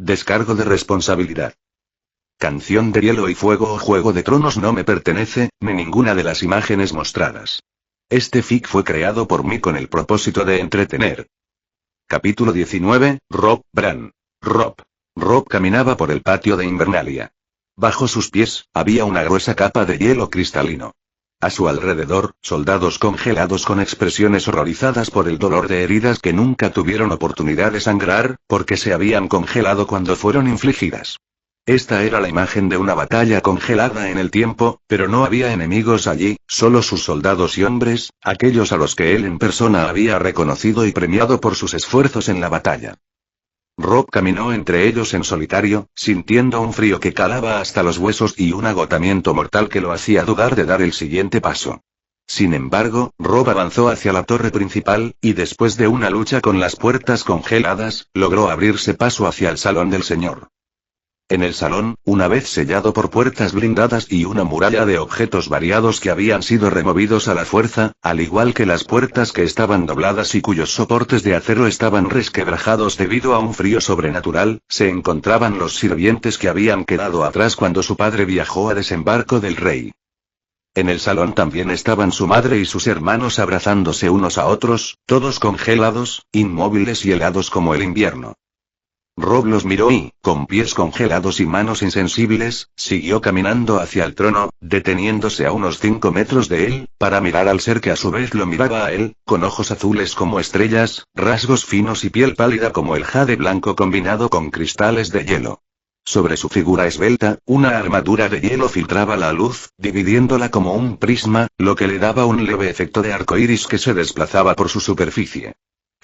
Descargo de responsabilidad. Canción de Hielo y Fuego o Juego de Tronos no me pertenece, ni ninguna de las imágenes mostradas. Este fic fue creado por mí con el propósito de entretener. Capítulo 19, Robb Bran. Robb caminaba por el patio de Invernalia. Bajo sus pies, había una gruesa capa de hielo cristalino. A su alrededor, soldados congelados con expresiones horrorizadas por el dolor de heridas que nunca tuvieron oportunidad de sangrar, porque se habían congelado cuando fueron infligidas. Esta era la imagen de una batalla congelada en el tiempo, pero no había enemigos allí, solo sus soldados y hombres, aquellos a los que él en persona había reconocido y premiado por sus esfuerzos en la batalla. Robb caminó entre ellos en solitario, sintiendo un frío que calaba hasta los huesos y un agotamiento mortal que lo hacía dudar de dar el siguiente paso. Sin embargo, Robb avanzó hacia la torre principal, y después de una lucha con las puertas congeladas, logró abrirse paso hacia el salón del señor. En el salón, una vez sellado por puertas blindadas y una muralla de objetos variados que habían sido removidos a la fuerza, al igual que las puertas que estaban dobladas y cuyos soportes de acero estaban resquebrajados debido a un frío sobrenatural, se encontraban los sirvientes que habían quedado atrás cuando su padre viajó a desembarco del rey. En el salón también estaban su madre y sus hermanos abrazándose unos a otros, todos congelados, inmóviles y helados como el invierno. Robb los miró y, con pies congelados y manos insensibles, siguió caminando hacia el trono, deteniéndose a unos 5 metros de él, para mirar al ser que a su vez lo miraba a él, con ojos azules como estrellas, rasgos finos y piel pálida como el jade blanco combinado con cristales de hielo. Sobre su figura esbelta, una armadura de hielo filtraba la luz, dividiéndola como un prisma, lo que le daba un leve efecto de arco iris que se desplazaba por su superficie.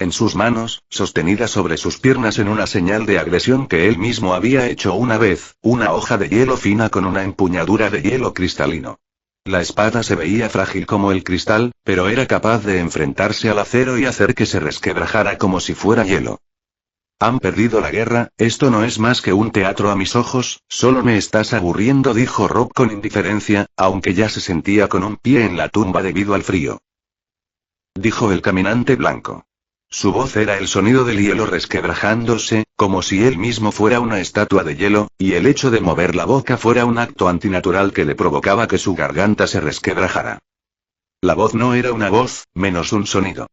En sus manos, sostenida sobre sus piernas en una señal de agresión que él mismo había hecho una vez, una hoja de hielo fina con una empuñadura de hielo cristalino. La espada se veía frágil como el cristal, pero era capaz de enfrentarse al acero y hacer que se resquebrajara como si fuera hielo. Han perdido la guerra, esto no es más que un teatro a mis ojos, solo me estás aburriendo, dijo Robb con indiferencia, aunque ya se sentía con un pie en la tumba debido al frío. Dijo el caminante blanco. Su voz era el sonido del hielo resquebrajándose, como si él mismo fuera una estatua de hielo, y el hecho de mover la boca fuera un acto antinatural que le provocaba que su garganta se resquebrajara. La voz no era una voz, menos un sonido.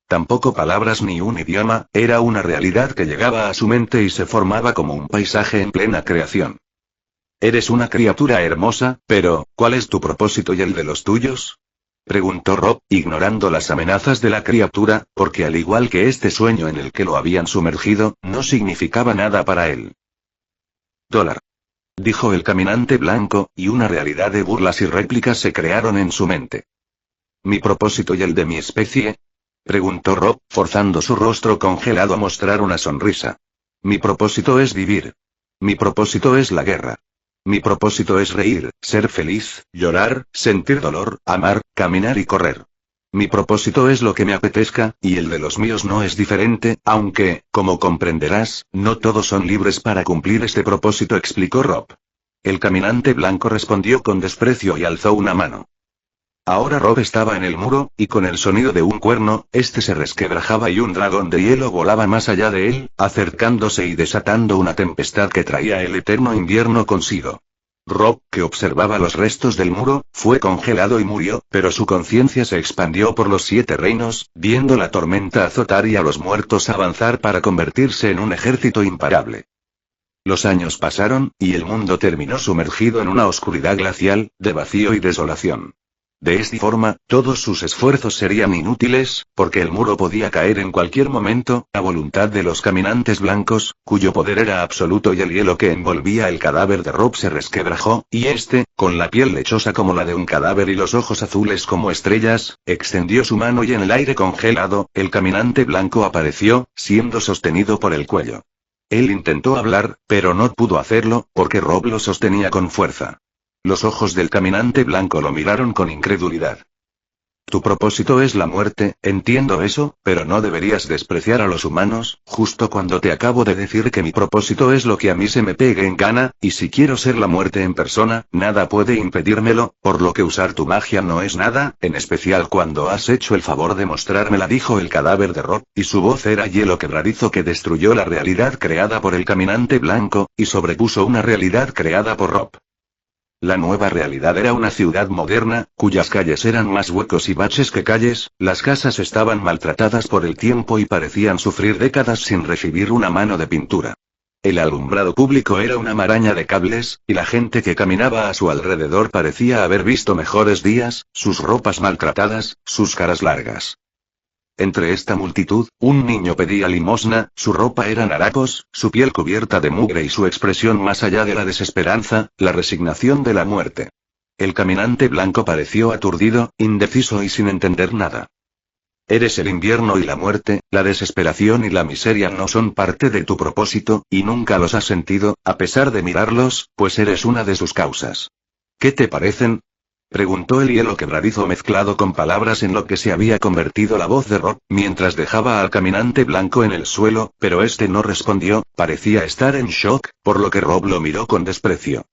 Tampoco palabras ni un idioma, era una realidad que llegaba a su mente y se formaba como un paisaje en plena creación. Eres una criatura hermosa, pero, ¿cuál es tu propósito y el de los tuyos? Preguntó Robb, ignorando las amenazas de la criatura, porque al igual que este sueño en el que lo habían sumergido, no significaba nada para él. $. Dijo el caminante blanco, y una realidad de burlas y réplicas se crearon en su mente. ¿Mi propósito y el de mi especie? Preguntó Robb, forzando su rostro congelado a mostrar una sonrisa. Mi propósito es vivir. Mi propósito es la guerra. Mi propósito es reír, ser feliz, llorar, sentir dolor, amar, caminar y correr. Mi propósito es lo que me apetezca, y el de los míos no es diferente, aunque, como comprenderás, no todos son libres para cumplir este propósito, explicó Robb. El caminante blanco respondió con desprecio y alzó una mano. Ahora Robb estaba en el muro, y con el sonido de un cuerno, este se resquebrajaba y un dragón de hielo volaba más allá de él, acercándose y desatando una tempestad que traía el eterno invierno consigo. Robb, que observaba los restos del muro, fue congelado y murió, pero su conciencia se expandió por los 7 reinos, viendo la tormenta azotar y a los muertos avanzar para convertirse en un ejército imparable. Los años pasaron, y el mundo terminó sumergido en una oscuridad glacial, de vacío y desolación. De esta forma, todos sus esfuerzos serían inútiles, porque el muro podía caer en cualquier momento, a voluntad de los caminantes blancos, cuyo poder era absoluto, y el hielo que envolvía el cadáver de Robb se resquebrajó, y este, con la piel lechosa como la de un cadáver y los ojos azules como estrellas, extendió su mano y en el aire congelado, el caminante blanco apareció, siendo sostenido por el cuello. Él intentó hablar, pero no pudo hacerlo, porque Robb lo sostenía con fuerza. Los ojos del caminante blanco lo miraron con incredulidad. Tu propósito es la muerte, entiendo eso, pero no deberías despreciar a los humanos, justo cuando te acabo de decir que mi propósito es lo que a mí se me pegue en gana, y si quiero ser la muerte en persona, nada puede impedírmelo, por lo que usar tu magia no es nada, en especial cuando has hecho el favor de mostrármela, dijo el cadáver de Rob, y su voz era hielo quebradizo que destruyó la realidad creada por el caminante blanco, y sobrepuso una realidad creada por Rob. La nueva realidad era una ciudad moderna, cuyas calles eran más huecos y baches que calles, las casas estaban maltratadas por el tiempo y parecían sufrir décadas sin recibir una mano de pintura. El alumbrado público era una maraña de cables, y la gente que caminaba a su alrededor parecía haber visto mejores días, sus ropas maltratadas, sus caras largas. Entre esta multitud, un niño pedía limosna, su ropa eran harapos, su piel cubierta de mugre y su expresión más allá de la desesperanza, la resignación de la muerte. El caminante blanco pareció aturdido, indeciso y sin entender nada. Eres el invierno y la muerte, la desesperación y la miseria no son parte de tu propósito, y nunca los has sentido, a pesar de mirarlos, pues eres una de sus causas. ¿Qué te parecen? Preguntó el hielo quebradizo mezclado con palabras en lo que se había convertido la voz de Rob, mientras dejaba al caminante blanco en el suelo, pero este no respondió, parecía estar en shock, por lo que Rob lo miró con desprecio.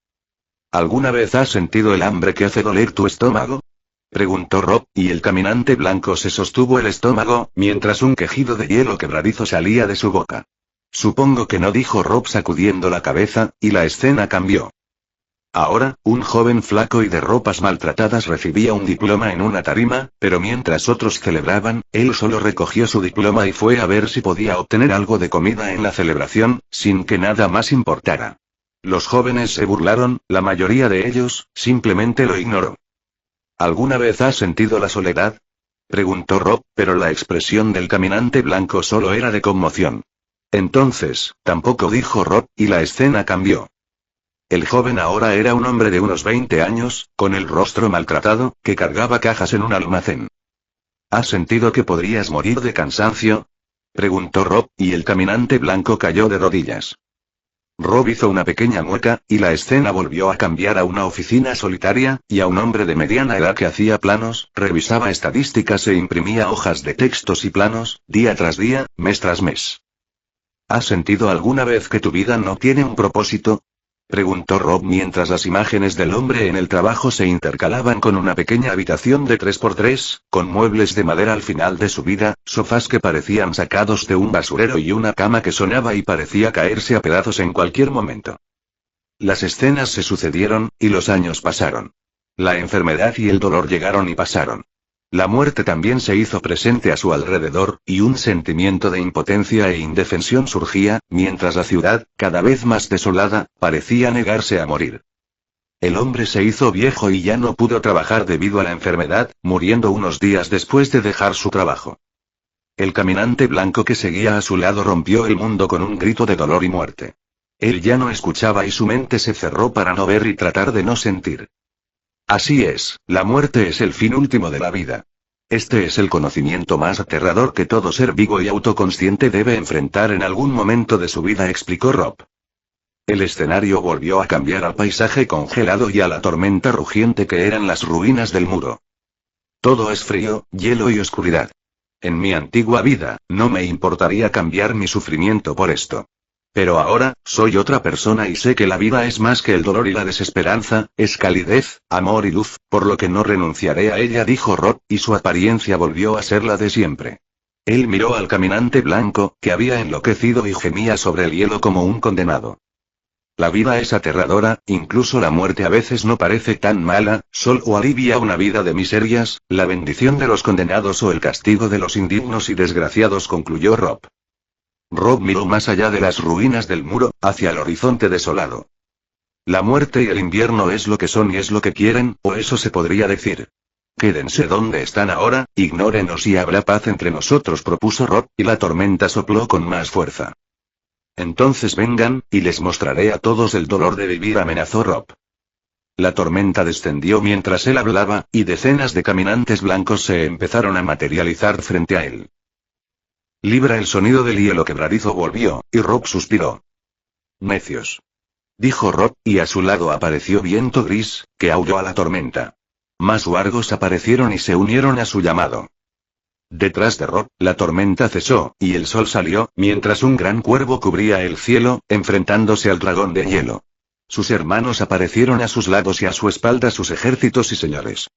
¿Alguna vez has sentido el hambre que hace doler tu estómago? Preguntó Rob, y el caminante blanco se sostuvo el estómago, mientras un quejido de hielo quebradizo salía de su boca. Supongo que no, dijo Rob sacudiendo la cabeza, y la escena cambió. Ahora, un joven flaco y de ropas maltratadas recibía un diploma en una tarima, pero mientras otros celebraban, él solo recogió su diploma y fue a ver si podía obtener algo de comida en la celebración, sin que nada más importara. Los jóvenes se burlaron, la mayoría de ellos, simplemente lo ignoró. ¿Alguna vez has sentido la soledad? Preguntó Rob, pero la expresión del caminante blanco solo era de conmoción. Entonces, tampoco, dijo Rob, y la escena cambió. El joven ahora era un hombre de unos 20 años, con el rostro maltratado, que cargaba cajas en un almacén. ¿Has sentido que podrías morir de cansancio? Preguntó Rob, y el caminante blanco cayó de rodillas. Rob hizo una pequeña mueca, y la escena volvió a cambiar a una oficina solitaria, y a un hombre de mediana edad que hacía planos, revisaba estadísticas e imprimía hojas de textos y planos, día tras día, mes tras mes. ¿Has sentido alguna vez que tu vida no tiene un propósito? Preguntó Rob mientras las imágenes del hombre en el trabajo se intercalaban con una pequeña habitación de 3x3, con muebles de madera al final de su vida, sofás que parecían sacados de un basurero y una cama que sonaba y parecía caerse a pedazos en cualquier momento. Las escenas se sucedieron, y los años pasaron. La enfermedad y el dolor llegaron y pasaron. La muerte también se hizo presente a su alrededor, y un sentimiento de impotencia e indefensión surgía, mientras la ciudad, cada vez más desolada, parecía negarse a morir. El hombre se hizo viejo y ya no pudo trabajar debido a la enfermedad, muriendo unos días después de dejar su trabajo. El caminante blanco que seguía a su lado rompió el mundo con un grito de dolor y muerte. Él ya no escuchaba y su mente se cerró para no ver y tratar de no sentir. Así es, la muerte es el fin último de la vida. Este es el conocimiento más aterrador que todo ser vivo y autoconsciente debe enfrentar en algún momento de su vida, explicó Rob. El escenario volvió a cambiar al paisaje congelado y a la tormenta rugiente que eran las ruinas del muro. Todo es frío, hielo y oscuridad. En mi antigua vida, no me importaría cambiar mi sufrimiento por esto. Pero ahora, soy otra persona y sé que la vida es más que el dolor y la desesperanza, es calidez, amor y luz, por lo que no renunciaré a ella, dijo Rob, y su apariencia volvió a ser la de siempre. Él miró al caminante blanco, que había enloquecido y gemía sobre el hielo como un condenado. La vida es aterradora, incluso la muerte a veces no parece tan mala, solo alivia una vida de miserias, la bendición de los condenados o el castigo de los indignos y desgraciados, concluyó Rob. Rob miró más allá de las ruinas del muro, hacia el horizonte desolado. La muerte y el invierno es lo que son y es lo que quieren, o eso se podría decir. Quédense donde están ahora, ignórenos y habrá paz entre nosotros, propuso Rob, y la tormenta sopló con más fuerza. Entonces vengan, y les mostraré a todos el dolor de vivir, amenazó Rob. La tormenta descendió mientras él hablaba, y decenas de caminantes blancos se empezaron a materializar frente a él. Libra, el sonido del hielo quebradizo volvió, y Rob suspiró. Necios. Dijo Rob, y a su lado apareció Viento Gris, que aulló a la tormenta. Más wargos aparecieron y se unieron a su llamado. Detrás de Rob, la tormenta cesó, y el sol salió, mientras un gran cuervo cubría el cielo, enfrentándose al dragón de hielo. Sus hermanos aparecieron a sus lados y a su espalda sus ejércitos y señores.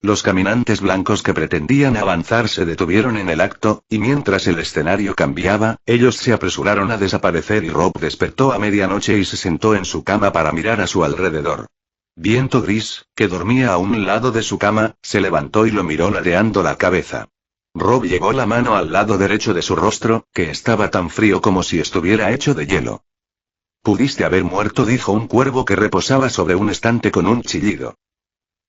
Los caminantes blancos que pretendían avanzar se detuvieron en el acto, y mientras el escenario cambiaba, ellos se apresuraron a desaparecer y Rob despertó a medianoche y se sentó en su cama para mirar a su alrededor. Viento Gris, que dormía a un lado de su cama, se levantó y lo miró ladeando la cabeza. Rob llevó la mano al lado derecho de su rostro, que estaba tan frío como si estuviera hecho de hielo. Pudiste haber muerto, dijo un cuervo que reposaba sobre un estante con un chillido.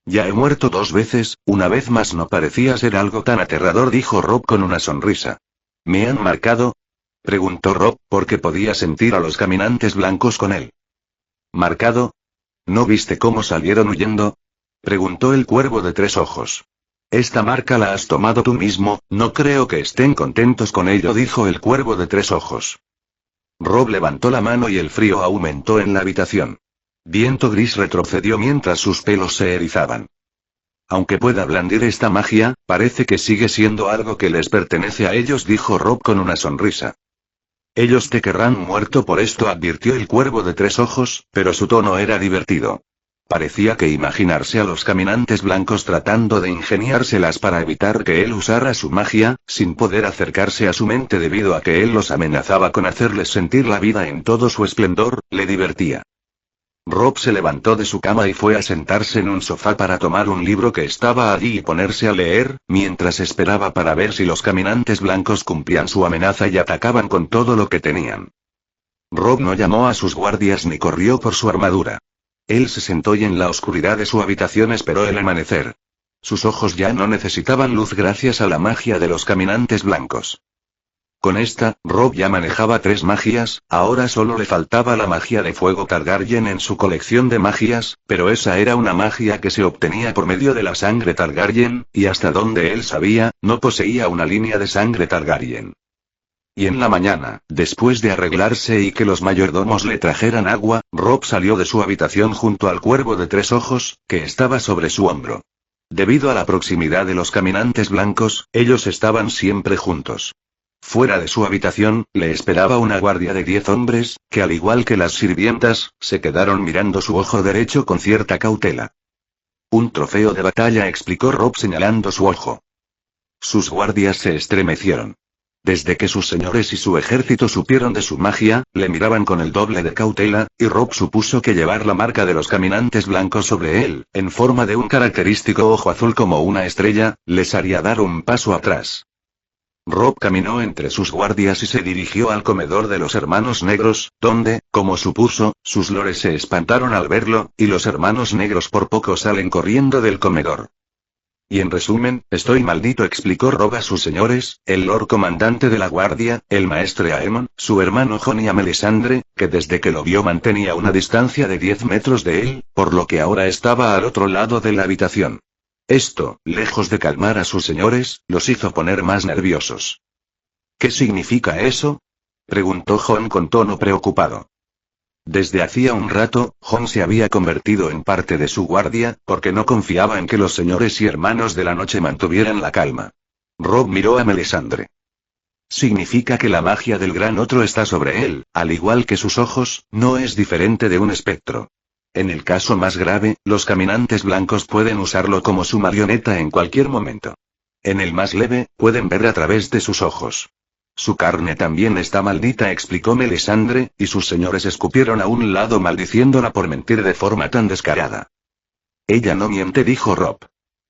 Ya he muerto 2 veces, una vez más no parecía ser algo tan aterrador, dijo Rob con una sonrisa. ¿Me han marcado? Preguntó Rob, porque podía sentir a los caminantes blancos con él. ¿Marcado? ¿No viste cómo salieron huyendo? Preguntó el cuervo de 3 ojos. Esta marca la has tomado tú mismo, no creo que estén contentos con ello, dijo el cuervo de 3 ojos. Rob levantó la mano y el frío aumentó en la habitación. Viento Gris retrocedió mientras sus pelos se erizaban. Aunque pueda blandir esta magia, parece que sigue siendo algo que les pertenece a ellos, dijo Rob con una sonrisa. Ellos te querrán muerto por esto, advirtió el cuervo de 3 ojos, pero su tono era divertido. Parecía que imaginarse a los caminantes blancos tratando de ingeniárselas para evitar que él usara su magia, sin poder acercarse a su mente debido a que él los amenazaba con hacerles sentir la vida en todo su esplendor, le divertía. Rob se levantó de su cama y fue a sentarse en un sofá para tomar un libro que estaba allí y ponerse a leer, mientras esperaba para ver si los caminantes blancos cumplían su amenaza y atacaban con todo lo que tenían. Rob no llamó a sus guardias ni corrió por su armadura. Él se sentó y en la oscuridad de su habitación esperó el amanecer. Sus ojos ya no necesitaban luz gracias a la magia de los caminantes blancos. Con esta, Rob ya manejaba 3 magias, ahora solo le faltaba la magia de fuego Targaryen en su colección de magias, pero esa era una magia que se obtenía por medio de la sangre Targaryen, y hasta donde él sabía, no poseía una línea de sangre Targaryen. Y en la mañana, después de arreglarse y que los mayordomos le trajeran agua, Rob salió de su habitación junto al cuervo de 3 ojos, que estaba sobre su hombro. Debido a la proximidad de los caminantes blancos, ellos estaban siempre juntos. Fuera de su habitación, le esperaba una guardia de 10 hombres, que al igual que las sirvientas, se quedaron mirando su ojo derecho con cierta cautela. Un trofeo de batalla, explicó Rob señalando su ojo. Sus guardias se estremecieron. Desde que sus señores y su ejército supieron de su magia, le miraban con el doble de cautela, y Rob supuso que llevar la marca de los caminantes blancos sobre él, en forma de un característico ojo azul como una estrella, les haría dar un paso atrás. Rob caminó entre sus guardias y se dirigió al comedor de los hermanos negros, donde, como supuso, sus lores se espantaron al verlo, y los hermanos negros por poco salen corriendo del comedor. Y en resumen, estoy maldito, explicó Rob a sus señores, el lord comandante de la guardia, el maestre Aemon, su hermano Jon y a Melisandre, que desde que lo vio mantenía una distancia de 10 metros de él, por lo que ahora estaba al otro lado de la habitación. Esto, lejos de calmar a sus señores, los hizo poner más nerviosos. ¿Qué significa eso?, preguntó Jon con tono preocupado. Desde hacía un rato, Jon se había convertido en parte de su guardia, porque no confiaba en que los señores y hermanos de la noche mantuvieran la calma. Rob miró a Melisandre. Significa que la magia del gran otro está sobre él, al igual que sus ojos, no es diferente de un espectro. En el caso más grave, los caminantes blancos pueden usarlo como su marioneta en cualquier momento. En el más leve, pueden ver a través de sus ojos. Su carne también está maldita, explicó Melisandre, y sus señores escupieron a un lado maldiciéndola por mentir de forma tan descarada. Ella no miente, dijo Rob.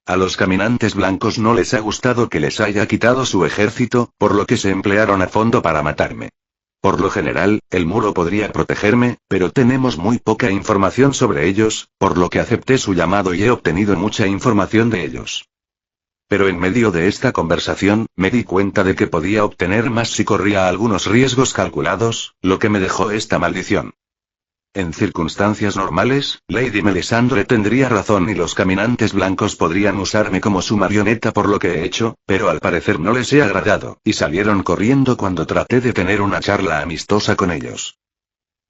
A los caminantes blancos no les ha gustado que les haya quitado su ejército, por lo que se emplearon a fondo para matarme. Por lo general, el muro podría protegerme, pero tenemos muy poca información sobre ellos, por lo que acepté su llamado y he obtenido mucha información de ellos. Pero en medio de esta conversación, me di cuenta de que podía obtener más si corría algunos riesgos calculados, lo que me dejó esta maldición. En circunstancias normales, Lady Melisandre tendría razón y los caminantes blancos podrían usarme como su marioneta por lo que he hecho, pero al parecer no les he agradado, y salieron corriendo cuando traté de tener una charla amistosa con ellos.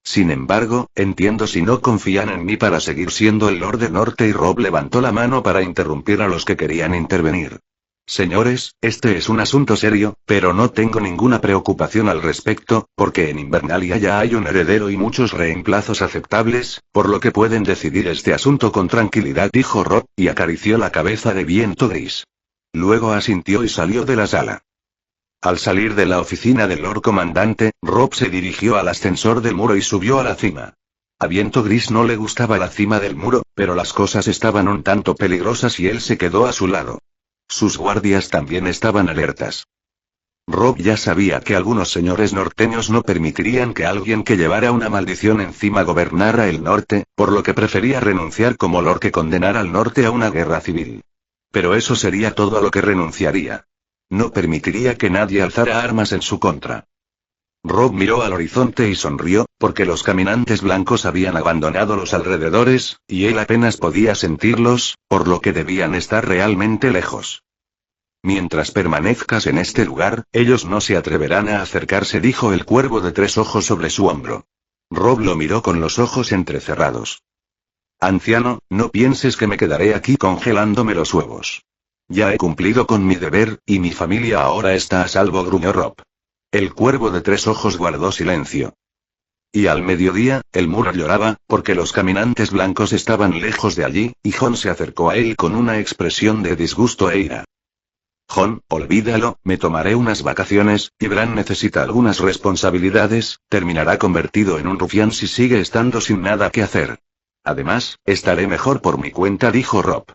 Sin embargo, entiendo si no confían en mí para seguir siendo el Lord del Norte, y Rob levantó la mano para interrumpir a los que querían intervenir. Señores, este es un asunto serio, pero no tengo ninguna preocupación al respecto, porque en Invernalia ya hay un heredero y muchos reemplazos aceptables, por lo que pueden decidir este asunto con tranquilidad, dijo Rob, y acarició la cabeza de Viento Gris. Luego asintió y salió de la sala. Al salir de la oficina del Lord Comandante, Rob se dirigió al ascensor del muro y subió a la cima. A Viento Gris no le gustaba la cima del muro, pero las cosas estaban un tanto peligrosas y él se quedó a su lado. Sus guardias también estaban alertas. Rob ya sabía que algunos señores norteños no permitirían que alguien que llevara una maldición encima gobernara el norte, por lo que prefería renunciar como Lord que condenar al norte a una guerra civil. Pero eso sería todo a lo que renunciaría. No permitiría que nadie alzara armas en su contra. Rob miró al horizonte y sonrió, porque los caminantes blancos habían abandonado los alrededores, y él apenas podía sentirlos, por lo que debían estar realmente lejos. Mientras permanezcas en este lugar, ellos no se atreverán a acercarse, dijo el cuervo de 3 ojos sobre su hombro. Rob lo miró con los ojos entrecerrados. Anciano, no pienses que me quedaré aquí congelándome los huevos. Ya he cumplido con mi deber, y mi familia ahora está a salvo, gruñó Rob. El cuervo de 3 ojos guardó silencio. Y al mediodía, el muro lloraba, porque los caminantes blancos estaban lejos de allí, y Jon se acercó a él con una expresión de disgusto e ira. Jon, olvídalo, me tomaré unas vacaciones, y Bran necesita algunas responsabilidades, terminará convertido en un rufián si sigue estando sin nada que hacer. Además, estaré mejor por mi cuenta, dijo Rob.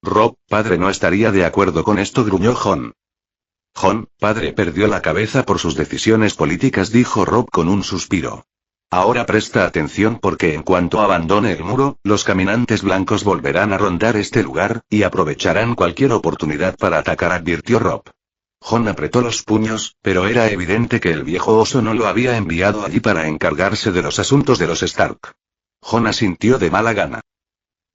Rob, padre, no estaría de acuerdo con esto, gruñó Jon. Jon, padre, perdió la cabeza por sus decisiones políticas, dijo Rob con un suspiro. Ahora presta atención porque en cuanto abandone el muro, los caminantes blancos volverán a rondar este lugar, y aprovecharán cualquier oportunidad para atacar, advirtió Rob. Jon apretó los puños, pero era evidente que el viejo oso no lo había enviado allí para encargarse de los asuntos de los Stark. Jon asintió de mala gana.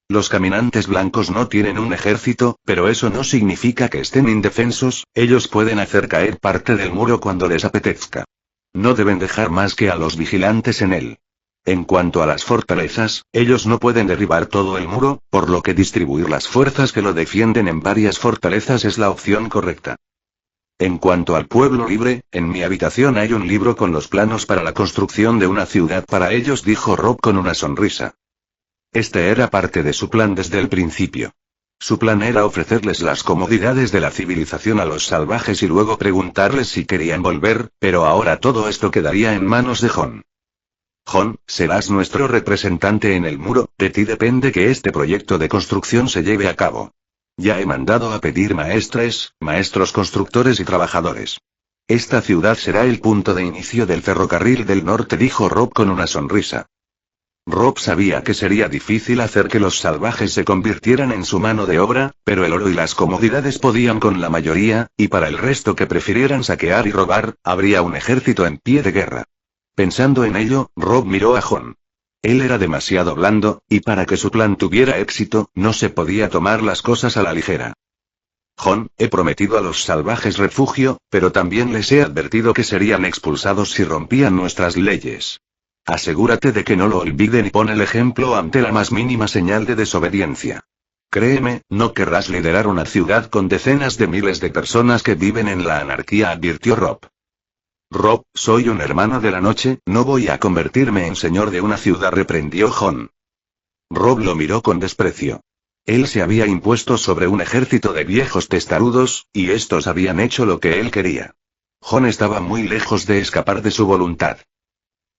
Los caminantes blancos no tienen un ejército, pero eso no significa que estén indefensos, ellos pueden hacer caer parte del muro cuando les apetezca. No deben dejar más que a los vigilantes en él. En cuanto a las fortalezas, ellos no pueden derribar todo el muro, por lo que distribuir las fuerzas que lo defienden en varias fortalezas es la opción correcta. En cuanto al pueblo libre, en mi habitación hay un libro con los planos para la construcción de una ciudad para ellos, dijo Rob con una sonrisa. Este era parte de su plan desde el principio. Su plan era ofrecerles las comodidades de la civilización a los salvajes y luego preguntarles si querían volver, pero ahora todo esto quedaría en manos de Jon. Jon, serás nuestro representante en el muro, de ti depende que este proyecto de construcción se lleve a cabo. Ya he mandado a pedir maestres, maestros constructores y trabajadores. Esta ciudad será el punto de inicio del ferrocarril del norte, dijo Rob con una sonrisa. Rob sabía que sería difícil hacer que los salvajes se convirtieran en su mano de obra, pero el oro y las comodidades podían con la mayoría, y para el resto que prefirieran saquear y robar, habría un ejército en pie de guerra. Pensando en ello, Rob miró a Jon. Él era demasiado blando, y para que su plan tuviera éxito, no se podía tomar las cosas a la ligera. Jon, he prometido a los salvajes refugio, pero también les he advertido que serían expulsados si rompían nuestras leyes. Asegúrate de que no lo olviden y pon el ejemplo ante la más mínima señal de desobediencia. Créeme, no querrás liderar una ciudad con decenas de miles de personas que viven en la anarquía, advirtió Rob. Rob, soy un hermano de la noche, no voy a convertirme en señor de una ciudad, reprendió Jon. Rob lo miró con desprecio. Él se había impuesto sobre un ejército de viejos testarudos, y estos habían hecho lo que él quería. Jon estaba muy lejos de escapar de su voluntad.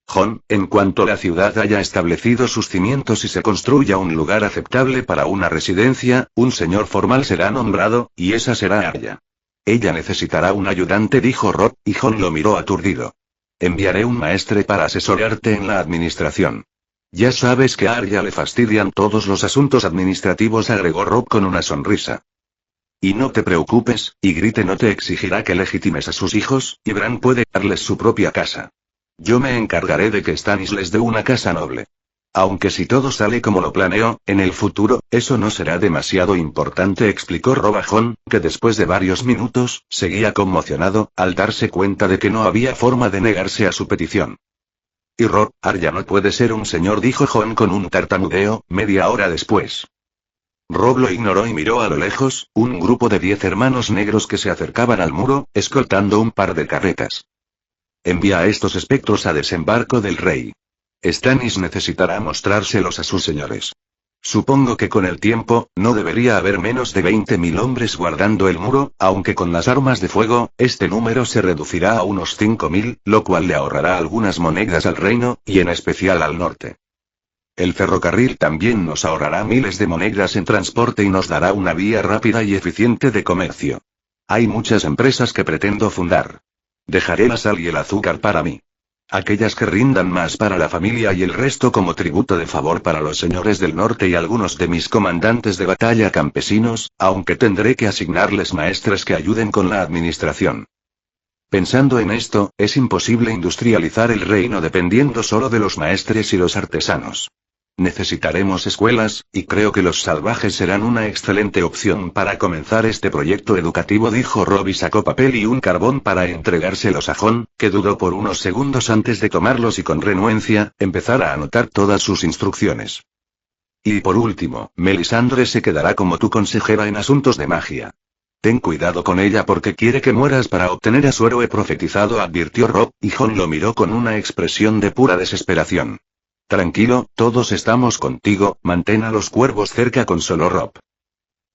Jon, en cuanto la ciudad haya establecido sus cimientos y se construya un lugar aceptable para una residencia, un señor formal será nombrado, y esa será Arya. Ella necesitará un ayudante, dijo Rob, y Jon lo miró aturdido. Enviaré un maestre para asesorarte en la administración. Ya sabes que a Arya le fastidian todos los asuntos administrativos, agregó Rob con una sonrisa. Y no te preocupes, Ygritte no te exigirá que legitimes a sus hijos, y Bran puede darles su propia casa. Yo me encargaré de que Stannis les dé una casa noble. Aunque si todo sale como lo planeo, en el futuro, eso no será demasiado importante, explicó Rob a Jon, que después de varios minutos, seguía conmocionado, al darse cuenta de que no había forma de negarse a su petición. Y Rob, Arya no puede ser un señor, dijo Jon con un tartamudeo, media hora después. Rob lo ignoró y miró a lo lejos, un grupo de 10 hermanos negros que se acercaban al muro, escoltando un par de carretas. Envía a estos espectros a desembarco del rey. Stannis necesitará mostrárselos a sus señores. Supongo que con el tiempo, no debería haber menos de 20.000 hombres guardando el muro, aunque con las armas de fuego, este número se reducirá a unos 5.000, lo cual le ahorrará algunas monedas al reino, y en especial al norte. El ferrocarril también nos ahorrará miles de monedas en transporte y nos dará una vía rápida y eficiente de comercio. Hay muchas empresas que pretendo fundar. Dejaré la sal y el azúcar para mí. Aquellas que rindan más para la familia y el resto como tributo de favor para los señores del norte y algunos de mis comandantes de batalla campesinos, aunque tendré que asignarles maestres que ayuden con la administración. Pensando en esto, es imposible industrializar el reino dependiendo solo de los maestres y los artesanos. Necesitaremos escuelas, y creo que los salvajes serán una excelente opción para comenzar este proyecto educativo, dijo Rob y sacó papel y un carbón para entregárselos a Jon, que dudó por unos segundos antes de tomarlos y con renuencia, empezar a anotar todas sus instrucciones. Y por último, Melisandre se quedará como tu consejera en asuntos de magia. Ten cuidado con ella porque quiere que mueras para obtener a su héroe profetizado, advirtió Rob, y Jon lo miró con una expresión de pura desesperación. Tranquilo, todos estamos contigo, mantén a los cuervos cerca, consoló Rob.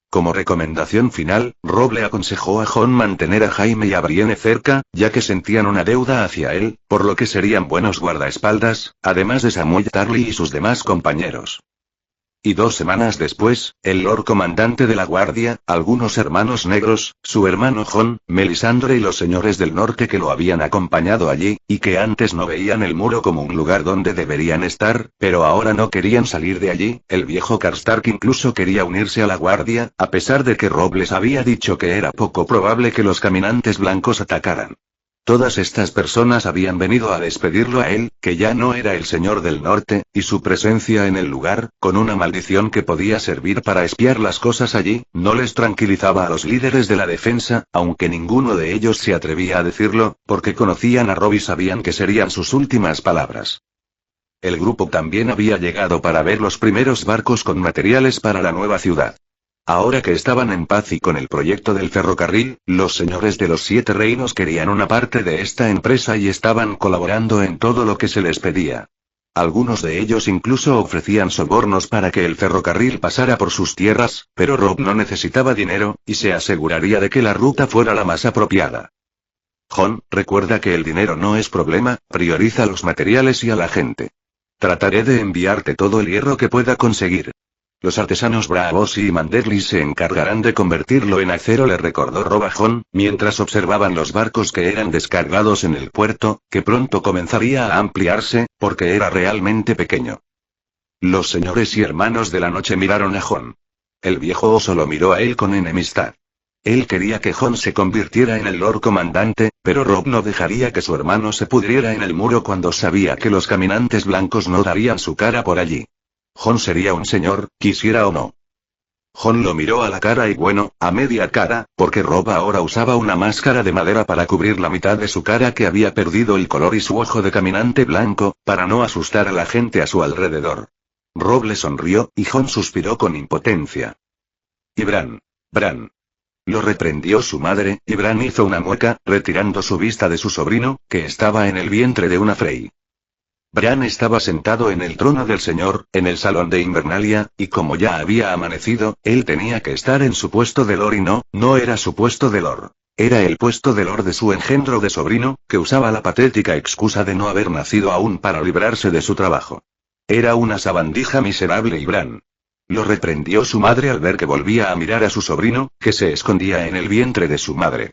Como recomendación final, Rob le aconsejó a Jon mantener a Jaime y a Brienne cerca, ya que sentían una deuda hacia él, por lo que serían buenos guardaespaldas, además de Samuel Tarly y sus demás compañeros. Y 2 semanas después, el Lord Comandante de la Guardia, algunos hermanos negros, su hermano Jon, Melisandre y los señores del norte que lo habían acompañado allí, y que antes no veían el muro como un lugar donde deberían estar, pero ahora no querían salir de allí, el viejo Karstark incluso quería unirse a la Guardia, a pesar de que Rob les había dicho que era poco probable que los caminantes blancos atacaran. Todas estas personas habían venido a despedirlo a él, que ya no era el señor del norte, y su presencia en el lugar, con una maldición que podía servir para espiar las cosas allí, no les tranquilizaba a los líderes de la defensa, aunque ninguno de ellos se atrevía a decirlo, porque conocían a Rob y sabían que serían sus últimas palabras. El grupo también había llegado para ver los primeros barcos con materiales para la nueva ciudad. Ahora que estaban en paz y con el proyecto del ferrocarril, los señores de los 7 reinos querían una parte de esta empresa y estaban colaborando en todo lo que se les pedía. Algunos de ellos incluso ofrecían sobornos para que el ferrocarril pasara por sus tierras, pero Rob no necesitaba dinero, y se aseguraría de que la ruta fuera la más apropiada. Jon, recuerda que el dinero no es problema, prioriza los materiales y a la gente. Trataré de enviarte todo el hierro que pueda conseguir. Los artesanos Braavosi y Manderly se encargarán de convertirlo en acero, le recordó Rob a Jon, mientras observaban los barcos que eran descargados en el puerto, que pronto comenzaría a ampliarse, porque era realmente pequeño. Los señores y hermanos de la noche miraron a Jon. El viejo oso lo miró a él con enemistad. Él quería que Jon se convirtiera en el Lord Comandante, pero Rob no dejaría que su hermano se pudriera en el muro cuando sabía que los caminantes blancos no darían su cara por allí. Jon sería un señor, quisiera o no. Jon lo miró a la cara y bueno, a media cara, porque Rob ahora usaba una máscara de madera para cubrir la mitad de su cara que había perdido el color y su ojo de caminante blanco, para no asustar a la gente a su alrededor. Rob le sonrió, y Jon suspiró con impotencia. Y Bran. Lo reprendió su madre, y Bran hizo una mueca, retirando su vista de su sobrino, que estaba en el vientre de una Frey. Bran estaba sentado en el trono del señor, en el salón de Invernalia, y como ya había amanecido, él tenía que estar en su puesto de Lord y no era su puesto de Lord. Era el puesto de Lord de su engendro de sobrino, que usaba la patética excusa de no haber nacido aún para librarse de su trabajo. Era una sabandija miserable y Bran. Lo reprendió su madre al ver que volvía a mirar a su sobrino, que se escondía en el vientre de su madre.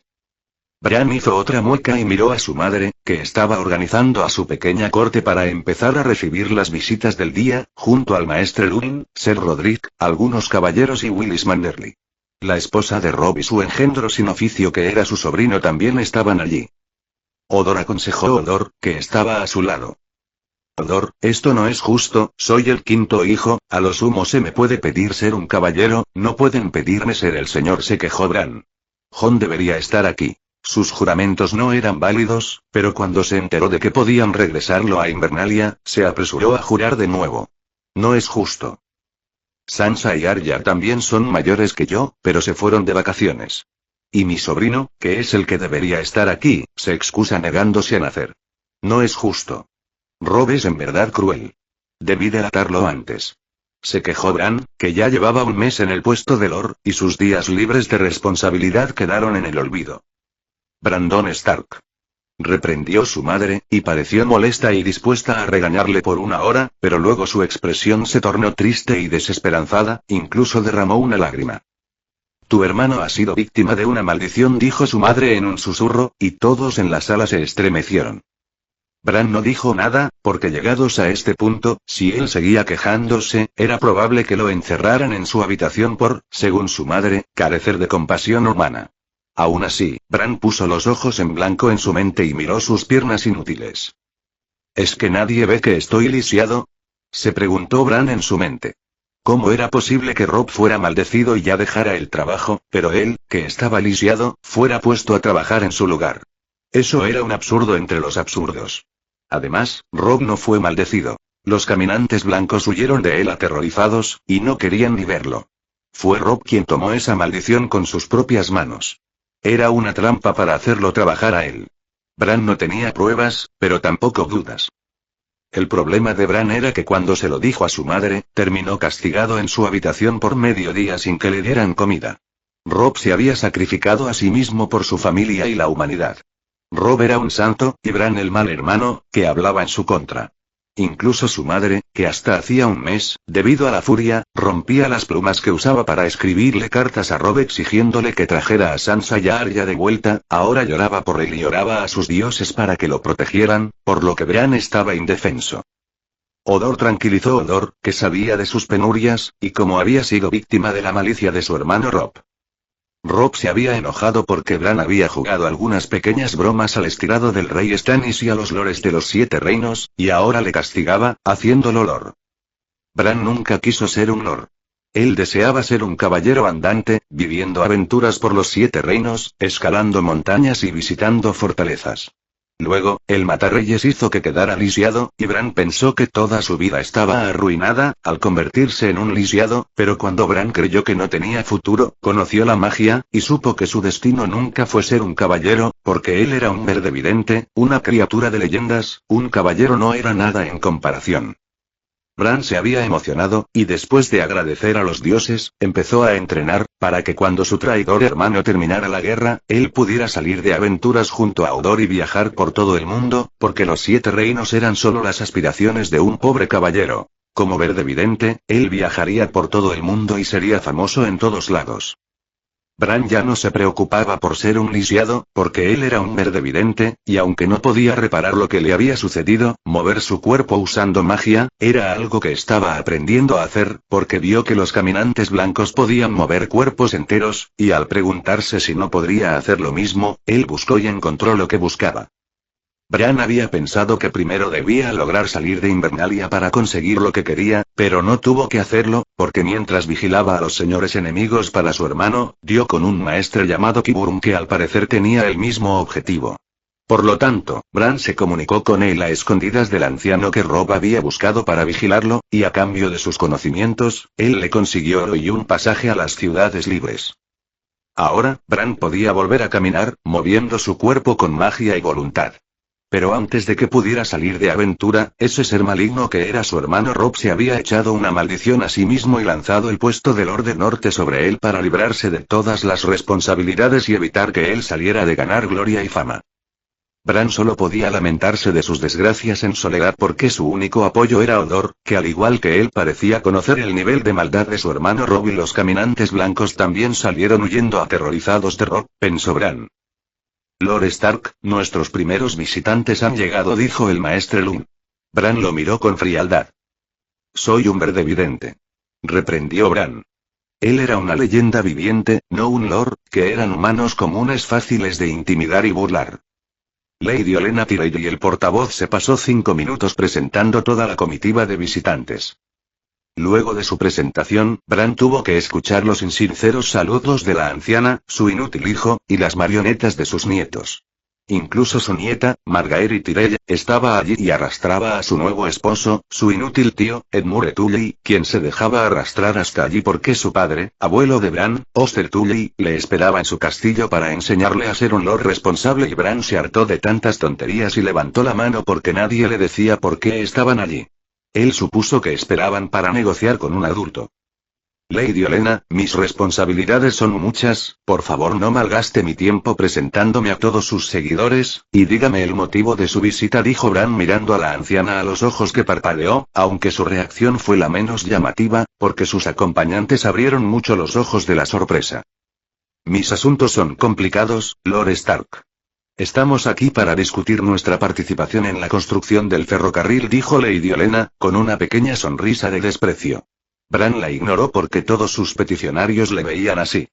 Bran hizo otra mueca y miró a su madre, que estaba organizando a su pequeña corte para empezar a recibir las visitas del día, junto al maestre Luin, Ser Roderick, algunos caballeros y Willis Manderly. La esposa de Rob y su engendro sin oficio que era su sobrino también estaban allí. Odor, aconsejó Odor, que estaba a su lado. Odor, esto no es justo, soy el 5.º hijo, a lo sumo se me puede pedir ser un caballero, no pueden pedirme ser el señor, se quejó Bran. Jon debería estar aquí. Sus juramentos no eran válidos, pero cuando se enteró de que podían regresarlo a Invernalia, se apresuró a jurar de nuevo. No es justo. Sansa y Arya también son mayores que yo, pero se fueron de vacaciones. Y mi sobrino, que es el que debería estar aquí, se excusa negándose a nacer. No es justo. Robb es en verdad cruel. Debí delatarlo antes. Se quejó Bran, que ya llevaba un mes en el puesto de Lord, y sus días libres de responsabilidad quedaron en el olvido. Brandon Stark. Reprendió su madre, y pareció molesta y dispuesta a regañarle por una hora, pero luego su expresión se tornó triste y desesperanzada, incluso derramó una lágrima. Tu hermano ha sido víctima de una maldición, dijo su madre en un susurro, y todos en la sala se estremecieron. Bran no dijo nada, porque llegados a este punto, si él seguía quejándose, era probable que lo encerraran en su habitación por, según su madre, carecer de compasión humana. Aún así, Bran puso los ojos en blanco en su mente y miró sus piernas inútiles. ¿Es que nadie ve que estoy lisiado? Se preguntó Bran en su mente. ¿Cómo era posible que Robb fuera maldecido y ya dejara el trabajo, pero él, que estaba lisiado, fuera puesto a trabajar en su lugar? Eso era un absurdo entre los absurdos. Además, Robb no fue maldecido. Los caminantes blancos huyeron de él aterrorizados, y no querían ni verlo. Fue Robb quien tomó esa maldición con sus propias manos. Era una trampa para hacerlo trabajar a él. Bran no tenía pruebas, pero tampoco dudas. El problema de Bran era que cuando se lo dijo a su madre, terminó castigado en su habitación por medio día sin que le dieran comida. Robb se había sacrificado a sí mismo por su familia y la humanidad. Robb era un santo, y Bran el mal hermano, que hablaba en su contra. Incluso su madre, que hasta hacía un mes, debido a la furia, rompía las plumas que usaba para escribirle cartas a Robb exigiéndole que trajera a Sansa y a Arya de vuelta, ahora lloraba por él y oraba a sus dioses para que lo protegieran, por lo que Bran estaba indefenso. Hodor tranquilizó a Hodor, que sabía de sus penurias, y como había sido víctima de la malicia de su hermano Robb. Robb se había enojado porque Bran había jugado algunas pequeñas bromas al estirado del rey Stannis y a los lores de los 7 reinos, y ahora le castigaba, haciéndolo lord. Bran nunca quiso ser un lord. Él deseaba ser un caballero andante, viviendo aventuras por los 7 reinos, escalando montañas y visitando fortalezas. Luego, el matarreyes hizo que quedara lisiado, y Bran pensó que toda su vida estaba arruinada, al convertirse en un lisiado, pero cuando Bran creyó que no tenía futuro, conoció la magia, y supo que su destino nunca fue ser un caballero, porque él era un verdevidente, una criatura de leyendas, un caballero no era nada en comparación. Bran se había emocionado, y después de agradecer a los dioses, empezó a entrenar, para que cuando su traidor hermano terminara la guerra, él pudiera salir de aventuras junto a Hodor y viajar por todo el mundo, porque los 7 reinos eran solo las aspiraciones de un pobre caballero. Como verdevidente, él viajaría por todo el mundo y sería famoso en todos lados. Bran ya no se preocupaba por ser un lisiado, porque él era un verdevidente, y aunque no podía reparar lo que le había sucedido, mover su cuerpo usando magia, era algo que estaba aprendiendo a hacer, porque vio que los caminantes blancos podían mover cuerpos enteros, y al preguntarse si no podría hacer lo mismo, él buscó y encontró lo que buscaba. Bran había pensado que primero debía lograr salir de Invernalia para conseguir lo que quería, pero no tuvo que hacerlo, porque mientras vigilaba a los señores enemigos para su hermano, dio con un maestre llamado Qyburn que al parecer tenía el mismo objetivo. Por lo tanto, Bran se comunicó con él a escondidas del anciano que Robb había buscado para vigilarlo, y a cambio de sus conocimientos, él le consiguió oro y un pasaje a las ciudades libres. Ahora, Bran podía volver a caminar, moviendo su cuerpo con magia y voluntad. Pero antes de que pudiera salir de aventura, ese ser maligno que era su hermano Robb se había echado una maldición a sí mismo y lanzado el puesto del Lord del Norte sobre él para librarse de todas las responsabilidades y evitar que él saliera de ganar gloria y fama. Bran solo podía lamentarse de sus desgracias en soledad porque su único apoyo era Hodor, que al igual que él parecía conocer el nivel de maldad de su hermano Robb y los caminantes blancos también salieron huyendo aterrorizados de Robb, pensó Bran. Lord Stark, nuestros primeros visitantes han llegado, dijo el maestre Lun. Bran lo miró con frialdad. Soy un verdevidente. Reprendió Bran. Él era una leyenda viviente, no un lord, que eran humanos comunes fáciles de intimidar y burlar. Lady Olenna Tyrell y el portavoz se pasó 5 minutos presentando toda la comitiva de visitantes. Luego de su presentación, Bran tuvo que escuchar los insinceros saludos de la anciana, su inútil hijo, y las marionetas de sus nietos. Incluso su nieta, Margaery Tyrell, estaba allí y arrastraba a su nuevo esposo, su inútil tío, Edmure Tully, quien se dejaba arrastrar hasta allí porque su padre, abuelo de Bran, Oster Tully, le esperaba en su castillo para enseñarle a ser un lord responsable y Bran se hartó de tantas tonterías y levantó la mano porque nadie le decía por qué estaban allí. Él supuso que esperaban para negociar con un adulto. Lady Olenna, mis responsabilidades son muchas, por favor no malgaste mi tiempo presentándome a todos sus seguidores, y dígame el motivo de su visita, dijo Bran mirando a la anciana a los ojos que parpadeó, aunque su reacción fue la menos llamativa, porque sus acompañantes abrieron mucho los ojos de la sorpresa. Mis asuntos son complicados, Lord Stark. Estamos aquí para discutir nuestra participación en la construcción del ferrocarril, dijo Lady Olenna, con una pequeña sonrisa de desprecio. Bran la ignoró porque todos sus peticionarios le veían así.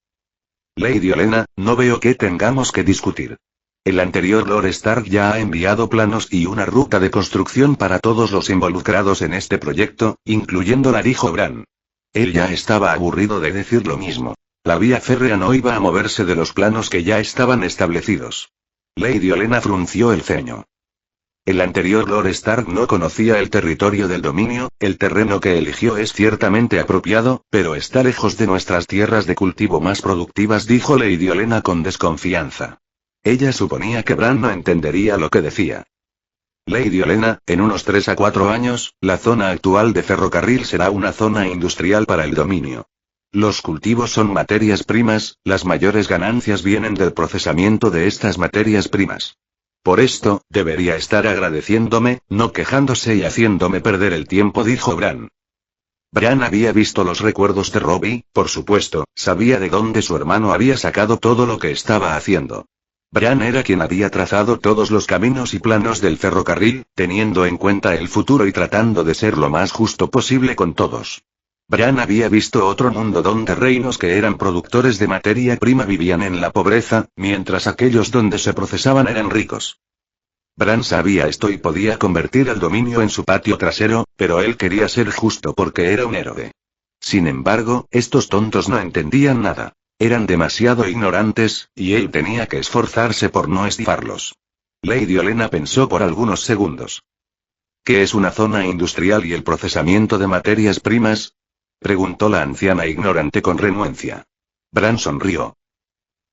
Lady Olenna, no veo que tengamos que discutir. El anterior Lord Stark ya ha enviado planos y una ruta de construcción para todos los involucrados en este proyecto, incluyéndola, dijo Bran. Él ya estaba aburrido de decir lo mismo. La vía férrea no iba a moverse de los planos que ya estaban establecidos. Lady Olenna frunció el ceño. El anterior Lord Stark no conocía el territorio del dominio, el terreno que eligió es ciertamente apropiado, pero está lejos de nuestras tierras de cultivo más productivas, dijo Lady Olenna con desconfianza. Ella suponía que Bran no entendería lo que decía. Lady Olenna, en unos 3 a 4 años, la zona actual de ferrocarril será una zona industrial para el dominio. Los cultivos son materias primas, las mayores ganancias vienen del procesamiento de estas materias primas. Por esto, debería estar agradeciéndome, no quejándose y haciéndome perder el tiempo, dijo Bran. Bran había visto los recuerdos de Robb y, por supuesto, sabía de dónde su hermano había sacado todo lo que estaba haciendo. Bran era quien había trazado todos los caminos y planos del ferrocarril, teniendo en cuenta el futuro y tratando de ser lo más justo posible con todos. Bran había visto otro mundo donde reinos que eran productores de materia prima vivían en la pobreza, mientras aquellos donde se procesaban eran ricos. Bran sabía esto y podía convertir el dominio en su patio trasero, pero él quería ser justo porque era un héroe. Sin embargo, estos tontos no entendían nada. Eran demasiado ignorantes, y él tenía que esforzarse por no estifarlos. Lady Olenna pensó por algunos segundos. ¿Qué es una zona industrial y el procesamiento de materias primas?, preguntó la anciana ignorante con renuencia. Bran sonrió.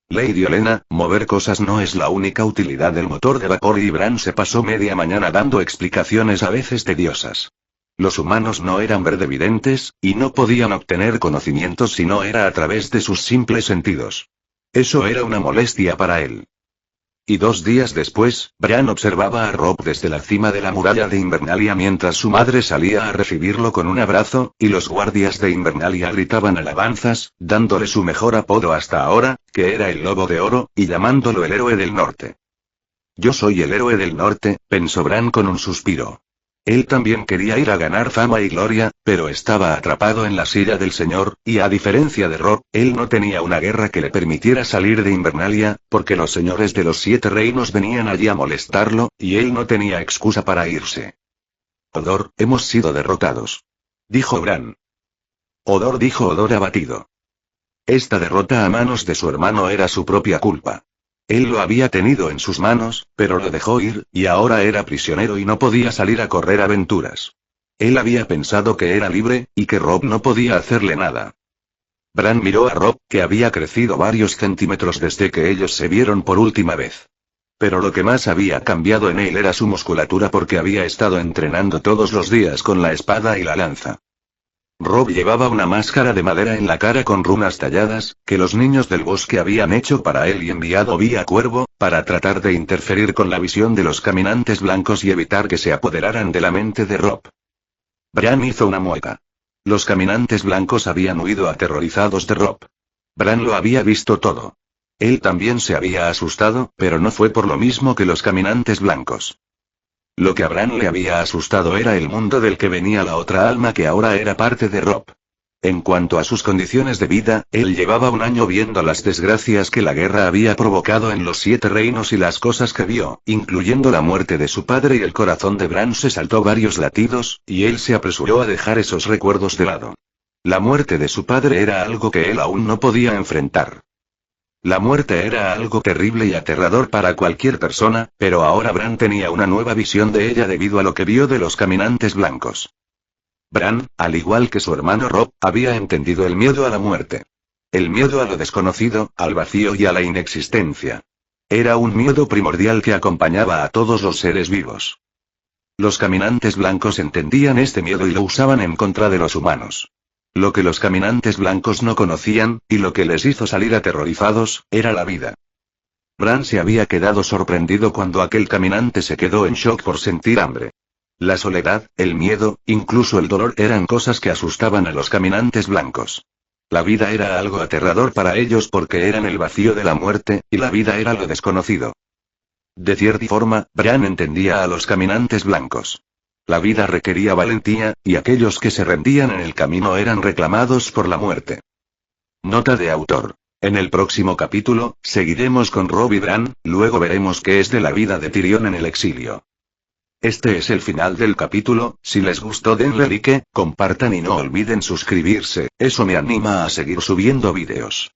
Lady Olenna, mover cosas no es la única utilidad del motor de vapor, y Bran se pasó media mañana dando explicaciones a veces tediosas. Los humanos no eran verdevidentes, y no podían obtener conocimientos si no era a través de sus simples sentidos. Eso era una molestia para él. Y 2 días después, Bran observaba a Robb desde la cima de la muralla de Invernalia mientras su madre salía a recibirlo con un abrazo, y los guardias de Invernalia gritaban alabanzas, dándole su mejor apodo hasta ahora, que era el Lobo de Oro, y llamándolo el héroe del norte. Yo soy el héroe del norte, pensó Bran con un suspiro. Él también quería ir a ganar fama y gloria, pero estaba atrapado en la silla del señor, y a diferencia de Robb, él no tenía una guerra que le permitiera salir de Invernalia, porque los señores de los 7 reinos venían allí a molestarlo, y él no tenía excusa para irse. Hodor, hemos sido derrotados, dijo Bran. Hodor, dijo Hodor abatido. Esta derrota a manos de su hermano era su propia culpa. Él lo había tenido en sus manos, pero lo dejó ir, y ahora era prisionero y no podía salir a correr aventuras. Él había pensado que era libre, y que Robb no podía hacerle nada. Bran miró a Robb, que había crecido varios centímetros desde que ellos se vieron por última vez. Pero lo que más había cambiado en él era su musculatura porque había estado entrenando todos los días con la espada y la lanza. Robb llevaba una máscara de madera en la cara con runas talladas, que los niños del bosque habían hecho para él y enviado vía cuervo, para tratar de interferir con la visión de los caminantes blancos y evitar que se apoderaran de la mente de Robb. Bran hizo una mueca. Los caminantes blancos habían huido aterrorizados de Robb. Bran lo había visto todo. Él también se había asustado, pero no fue por lo mismo que los caminantes blancos. Lo que a Bran le había asustado era el mundo del que venía la otra alma que ahora era parte de Robb. En cuanto a sus condiciones de vida, él llevaba un año viendo las desgracias que la guerra había provocado en los 7 reinos y las cosas que vio, incluyendo la muerte de su padre, y el corazón de Bran se saltó varios latidos, y él se apresuró a dejar esos recuerdos de lado. La muerte de su padre era algo que él aún no podía enfrentar. La muerte era algo terrible y aterrador para cualquier persona, pero ahora Bran tenía una nueva visión de ella debido a lo que vio de los caminantes blancos. Bran, al igual que su hermano Robb, había entendido el miedo a la muerte. El miedo a lo desconocido, al vacío y a la inexistencia. Era un miedo primordial que acompañaba a todos los seres vivos. Los caminantes blancos entendían este miedo y lo usaban en contra de los humanos. Lo que los caminantes blancos no conocían, y lo que les hizo salir aterrorizados, era la vida. Bran se había quedado sorprendido cuando aquel caminante se quedó en shock por sentir hambre. La soledad, el miedo, incluso el dolor eran cosas que asustaban a los caminantes blancos. La vida era algo aterrador para ellos porque eran el vacío de la muerte, y la vida era lo desconocido. De cierta forma, Bran entendía a los caminantes blancos. La vida requería valentía, y aquellos que se rendían en el camino eran reclamados por la muerte. Nota de autor. En el próximo capítulo, seguiremos con Robb y Bran, luego veremos qué es de la vida de Tyrion en el exilio. Este es el final del capítulo. Si les gustó denle like, compartan y no olviden suscribirse, eso me anima a seguir subiendo vídeos.